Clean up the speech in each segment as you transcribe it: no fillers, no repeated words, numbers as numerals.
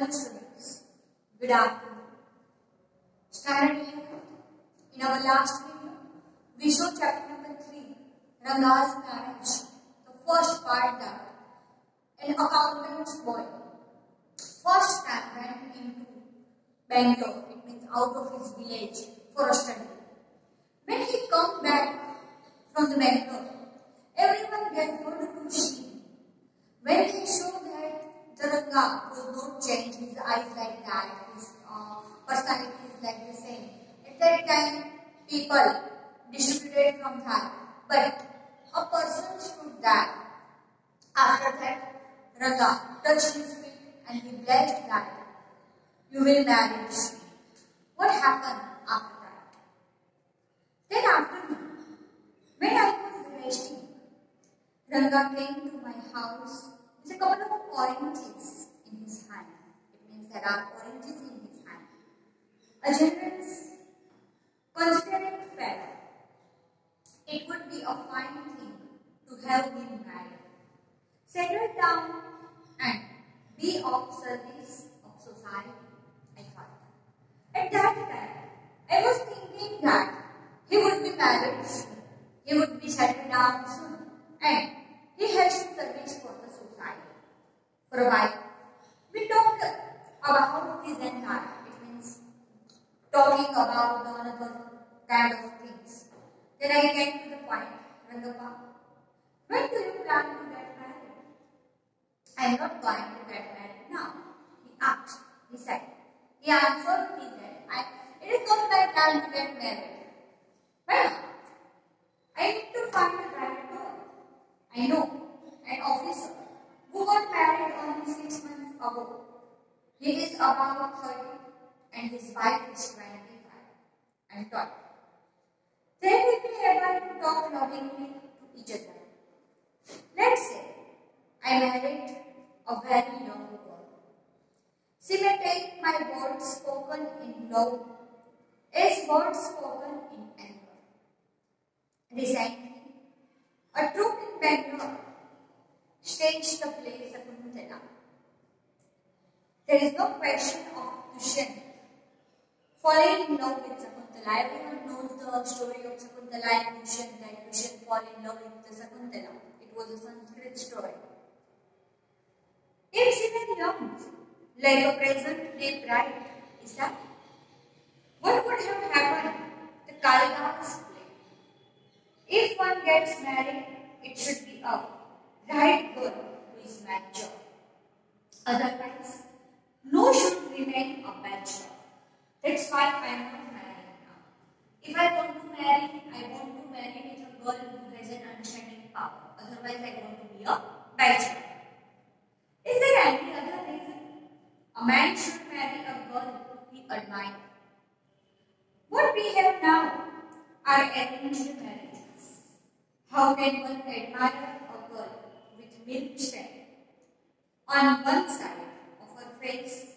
Hello students, good afternoon. Standard 11. In our last video, we saw chapter number 3, Ranga's marriage. The first part that an accountant's boy first time went into Bangalore, it means out of his village for a study. When he come back from the Bangalore, everyone get good to see him. When he saw that the Ranga was not changed, his eyes like that, his personality is like the same. At that time, people distributed from that, but a person stood there. After that, Ranga touched his feet and he blessed that you will marry me. What happened after that? Then afternoon, when I was resting, Ranga came to my house with a couple of oranges in his hand. It means there are oranges in his hand. A generous, considerate fellow. It would be a fine thing to have him married. Settle down and be of service of society, I thought. At that time, I was thinking that he would be married soon. He would be settled down soon. And he has to service for the society. For a while, we talked about his entire. It means talking about the another kind of things. Then I came to the point, Rangappa, when do you plan to get married? I am not going to get married now. He asked. He said. He answered. He said, it is not my plan to get married. Why not? I need to find the right girl. I know an officer who got married only 6 months ago. He is about 30 and his wife is 25. I thought they will be able to talk lovingly to each other. Let's say I married a very young girl. She may take my words spoken in love as words spoken in anger. Recently, a troupe in Bangalore staged the play Sakuntala. There is no question of Dushyant falling in love with Sakuntala. Everyone knows the story of Sakuntala and Dushyant, that Dushyant fall in love with the Sakuntala. It was a Sanskrit story. If she were young, like a present-day bride, is that? What would have happened? The Kalidas play. If one gets married, it should be a right girl who is mature. Otherwise, no should remain a bachelor. That's why I am not marrying now. If I want to marry, I want to marry with a girl who has an understanding power. Otherwise, I want to be a bachelor. Is there any other reason? A man should marry a girl he admires. What we have now are arranged marriages. How can one admire a girl with milk stain on one side of her face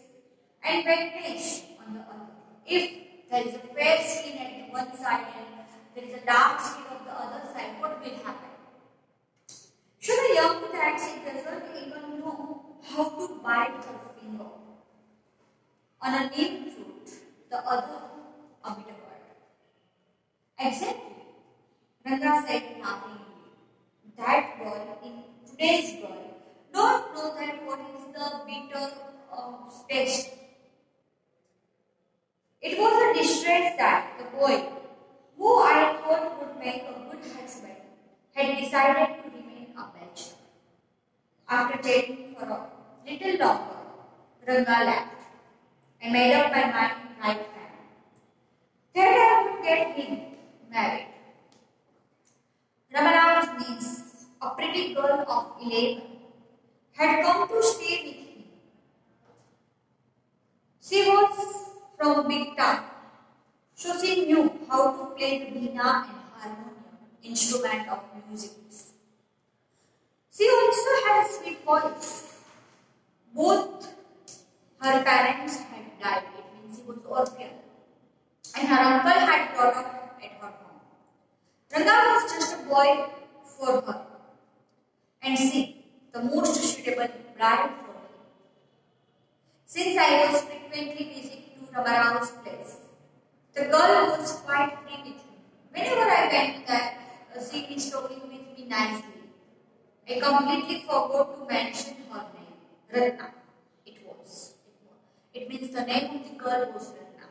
and redness on the other? If there is a fair skin at one side and there is a dark skin on the other side, what will happen? Should a young taxi doesn't even know how to bite her finger on a neem fruit, the other a bitter bird? Exactly. Ranga said laughingly, that girl in today's world don't know that what is the bitter taste. It was a distress that the boy, who I thought would make a good husband, had decided to remain a bachelor. After taking for a little longer, Ranga left. I made up my mind right hand that I would get him married. Ramana's niece, a pretty girl of 11, had come to stay with him. She was from a big town, so she knew how to play the veena and harmonium, instrument of music. She also had a sweet voice. Both her parents had died, it means she was orphan, and her uncle had brought up at her home. Ranga was just a boy for her, and she, the most suitable bride for him. since I was frequently visiting to Ramarao's place. The girl was quite free with me. Whenever I went there, she is talking with me nicely. I completely forgot to mention her name, Ratna. It means the name of the girl was Ratna.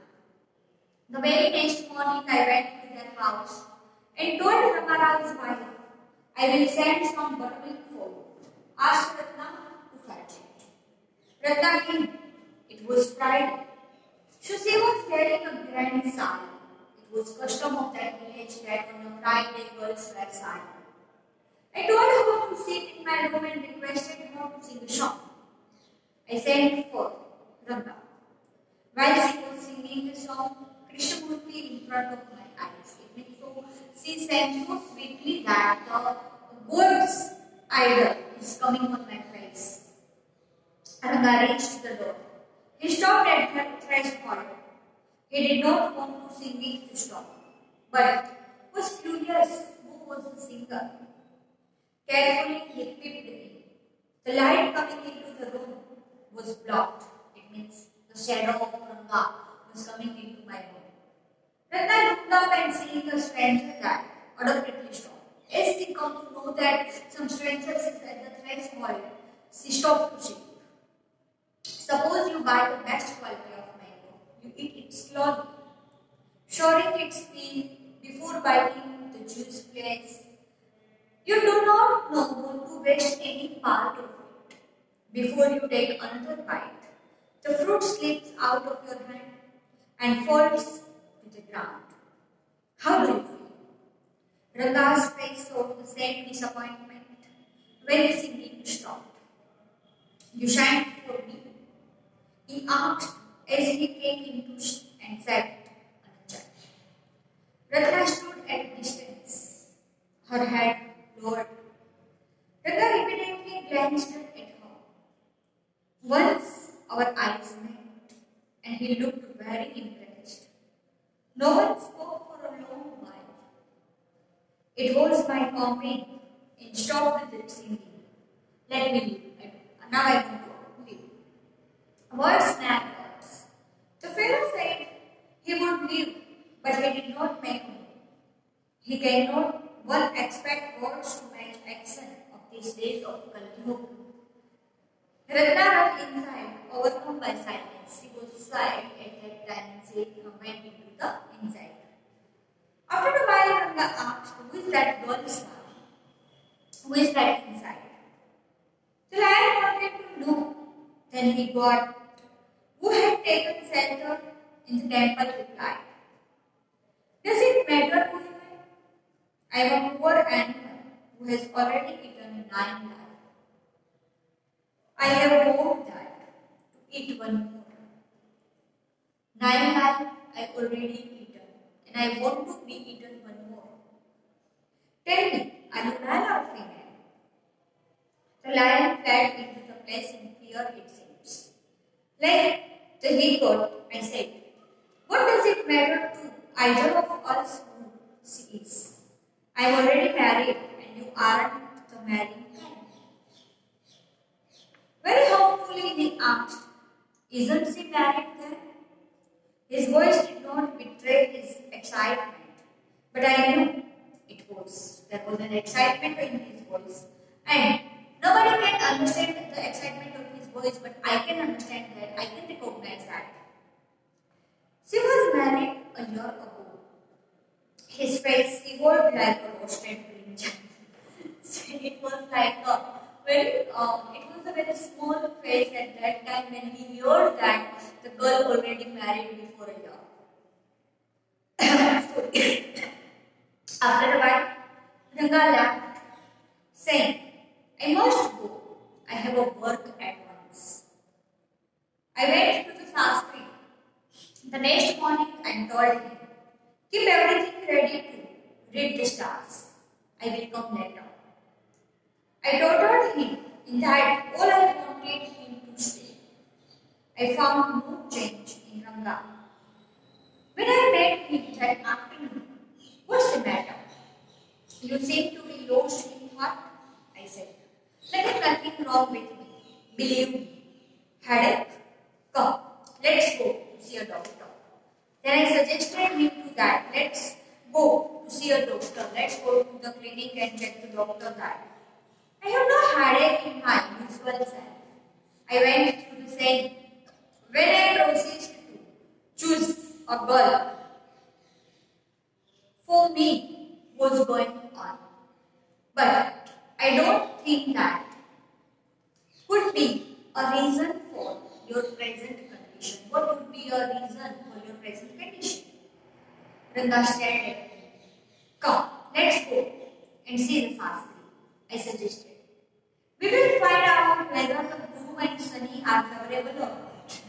The very next morning, I went to their house and told Ramarao's wife, I will send some buttermilk for you. Asked Ratna to fetch it. Ratna came. It was Friday. So she was wearing a grand sari. It was custom of that village that on a Friday girls wear sari. I told her to sit in my room and requested her to sing a song. I sent for Ratna. While she was singing the song, Krishnamurti in front of my eyes. It means so she sang so sweetly that the goat's idol is coming on my face. And I reached the door. He stopped at the threshold. He did not want to sing it to stop, but was curious who was the singer. Carefully he peeped in. The light coming into the room was blocked. It means the shadow of Ranga was coming into my room. Then I looked up and seeing a stranger guy abruptly stopped. As she come to know that some stranger is at the threshold, she stopped to sing. Suppose you buy the best quality of mango. You eat it slowly, shoring its peel before biting the juice flakes. You do not want to waste any part of it. Before you take another bite, the fruit slips out of your hand and falls to the ground. How do you feel? Ranga's face showed the same disappointment when the singing stopped. You shan't for me? He asked as he came into and sat on a chair. Ratna stood at a distance, her head lowered. Ratna repeatedly glanced at her. Once our eyes met, and he looked very impressed. No one spoke for a long while. It was my comrade and stopped with the singing. Let me leave. Now I want to leave. Words snap words. The fellow said he would leave, but he did not make me. He cannot one expect words to match action of these days of Kali. Ratna ran inside, overcome by silence. She was silent at that time and she went into the inside. After a while, Ranga asked, who is that girl now? Who is that inside? The lion wanted to know. Then he got who had taken shelter in the temple replied. Does it matter who you are? I am a poor animal who has already eaten 9 lions. I have hoped that to eat one more. 9 lions I have already eaten and I want to be eaten one more. Tell me, are you male or female? The lion fled into the place in fear it seems. Like the he got, I said, what does it matter to either of us who she is? I am already married and you aren't the marrying kind. Very hopefully he asked, isn't she married then? His voice did not betray his excitement, but I knew it was. There was an excitement in his voice and nobody can understand the excitement of his voice, but I can understand that, I can recognize that. She was married a year ago. His face shivered like a roasted green chicken. It was like a very, it was a very small face at that time when he heard that the girl already married before a year. After a while, Ranga laughed, saying, I must go. I have a work at once. I went to the Sastri the next morning and told him, keep everything ready to read the stars. I will come later. I told him in that all I wanted him to stay. I found no change in Ranga. When I met him that afternoon, what's the matter? You seem to be lost in thought, I said. There is nothing wrong with me. Believe me. Headache? Come, let's go to see a doctor. Then I suggested him to that. Let's go to see a doctor. Let's go to the clinic and check the doctor that. I have no headache in my usual self. I went through the same. When I proceeded to choose a girl, for me, what's going on. But I don't think that could be a reason for your present condition. What would be a reason for your present condition? Ranga stared at me. Come, let's go and see the Shastri, I suggested. We will find out whether the Guru and Sunny are favorable or not.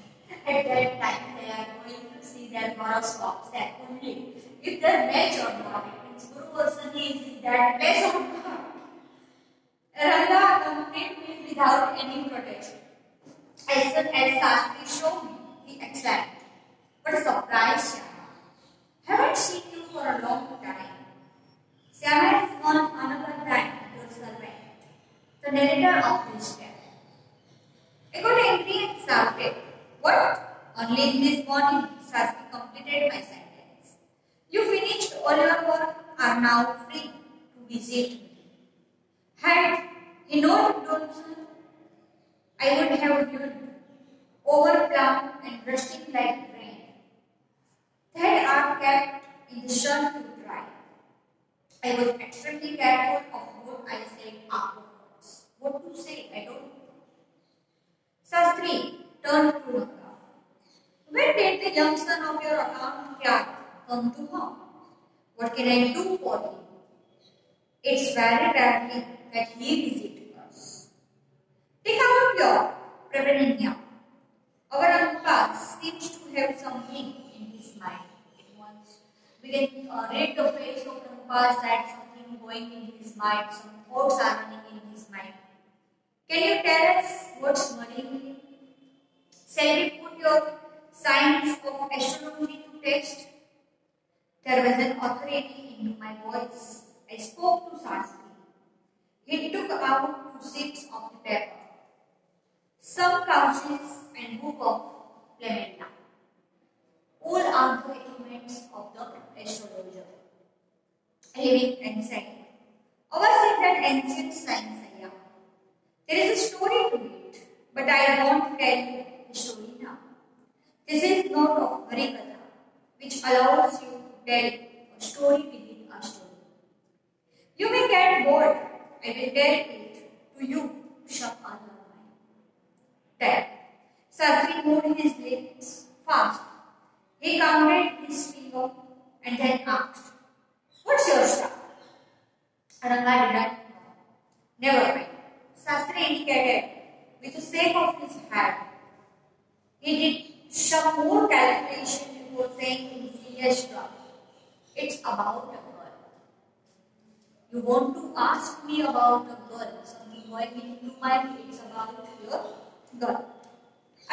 At that time, they are going to see their horoscopes that only if they match or not. It means Guru or Sunny is in that place or not. Ranga accompanied me without any protection. As soon as Shastri showed me, he exclaimed, "What a surprise, Syama! Haven't seen you for a long time." Syama is on another time, your servant, the narrator of this tale. I got angry and shouted, "What? Only this morning," Shastri completed my sentence. "You finished all your work, are now free to visit me." Had he not done so, I would have been overplanned and rushing like rain that are kept in the sun to dry. I was extremely careful of what I said afterwards. What to say, I don't know. Shastri turned to Ranga. "When did the young son of your account clerk come to home? What can I do for him? It's very rarely that he visits us. Take out your Pravananya. Our Anupas seems to have something in his mind. At once, we can read the face of Anupas that something going in his mind, some thoughts are running in his mind. Can you tell us what's worrying him? Shall we put your science of astrology to test?" There was an authority in my voice. I spoke to Shastri. He took out 2 sheets of the paper, some couches and book of Plementa. All are the achievements of the astrologer, living and said, "Ours is that ancient science, Ayya. There is a story to it, but I won't tell you the story now. This is not a Harikatha, which allows you to tell a story within a story. You may get bored. I will tell it to you some other time." Then, Shastri moved his lips fast. He counted his finger and then asked, "What's your star?" Ranga did not know. "Never mind." Shastri indicated with a shake of his head. He did some more calculation before saying in serious terms, "It's about a girl." "You want to ask me about a girl?" Something going into my mind. It's about your girl.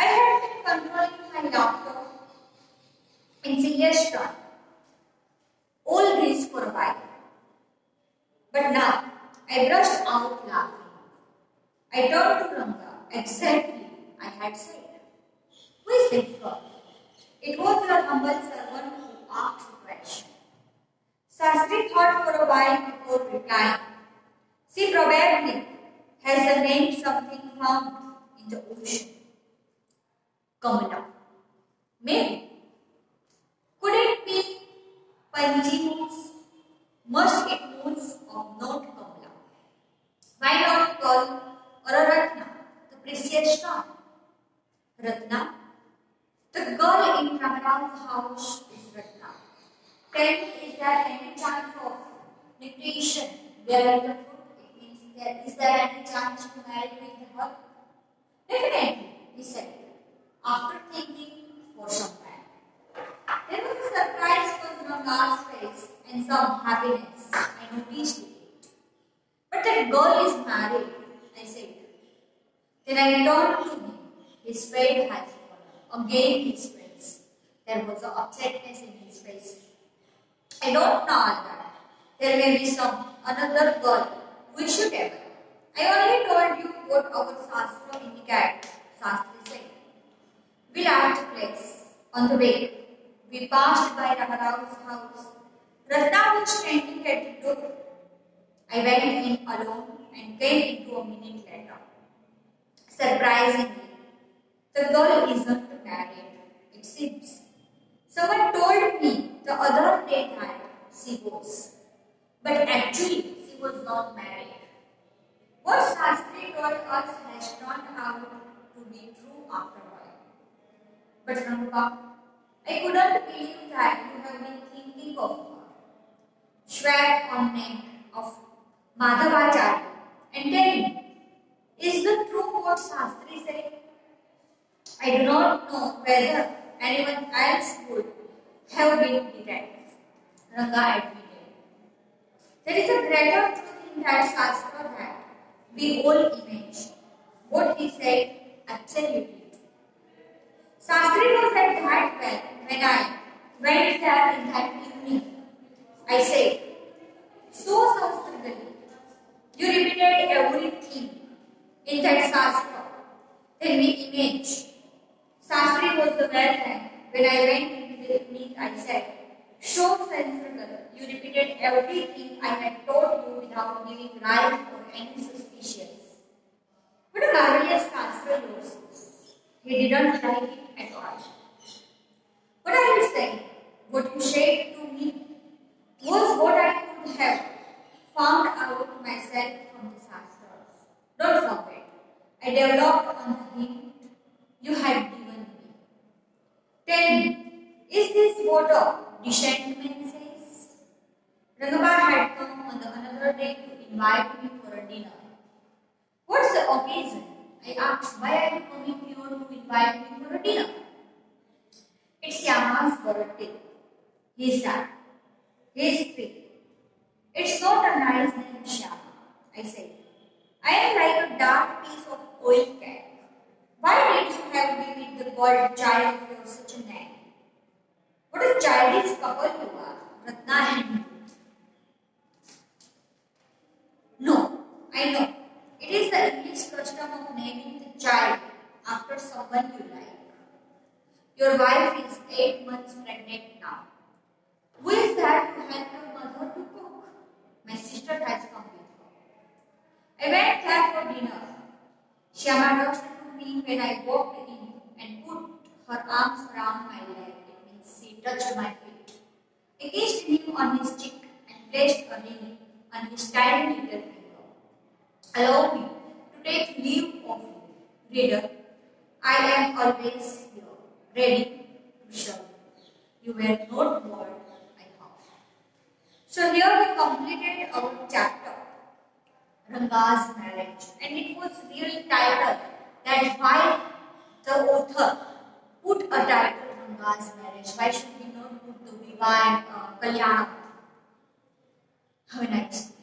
I had been controlling my laughter in serious terms. All this for a while. But now I burst out laughing. I turned to Ranga. Exactly, I had said. "Who is this girl?" It was your humble servant who asked the question. Shastri thought for a while before replying. "She probably has a name something found in the ocean. Kamala. Maybe. Could it be Panjimus? Must it knows of not Kamala? Why not call or a Ratna, the precious stone?" "Ratna? The girl in Ramara's house is Ratna. Tell me, is there any chance of nutrition bearing the fruit? It means is there any chance to marry with her?" "Definitely," he said, after thinking for some time. There was a surprise on Ranga's face and some happiness. I noticed it. "But that girl is married," I said. Then I turned to him. His face had fallen. Again his face. There was an upsetness in his face. "I don't know that. There may be some another girl we should ever. I only told you what our Shastra indicates," Shastri said. We left the place. On the way, we passed by Ramarao's house. Ratna was standing at the door. I went in alone and came into a minute later. Surprisingly, the girl isn't married, it seems. Someone told me the other day that she was. But actually, she was not married. What Shastri told us has turned out to be true after all. But Rangappa, I couldn't believe that you have been thinking of her. Swear on name of Madhavacharya and tell me, is the true what Shastri said? I do not know whether anyone else would have been direct. Ranga admitted. There is a greater truth in that Shastra that we all image. What he said absolutely. Shastri was at that well when I went there in that evening. I said, so Shastri, you repeated everything in that Shastra. Then we image. Shastri was the well then when I went into the evening. I said, so sensible, you repeated everything I had taught you without giving rise or any suspicion. What a marvelous Shastra yours is. He didn't like it at all. What are you saying? What you said to me was what I could have found out myself from the Shastras. Don't forget, I developed on the hint you had given me. Tell me, is this what a disenchantment says? Rangappa had come on the another day to invite me for a dinner. What's the occasion? I asked, why are you coming here to invite me for a dinner? It's Yama's birthday. He said, he's 3. It's not a nice name, Shyama. I said, I am like a dark piece of oil cake. Why did you have me with the god child of yours such a name? What a childish couple you are, Ratna and you. No, I know. It is the English custom of naming the child after someone you like. Your wife is 8 months pregnant now. Who is there to help your mother to cook? My sister has come with her. I went there for dinner. Shyama rushed to me when I walked in and put her arms around my leg. It means she touched my feet. I kissed him on his cheek and placed a ring on his tiny little finger. Allow me to take leave of you, reader. I am always here, ready to serve you. You were not bored, I hope. So here we completed our chapter, Ranga's marriage, and it was really titled that why the author put a title Ranga's marriage. Why should we not put the Viva and Kalyana? Have a nice day.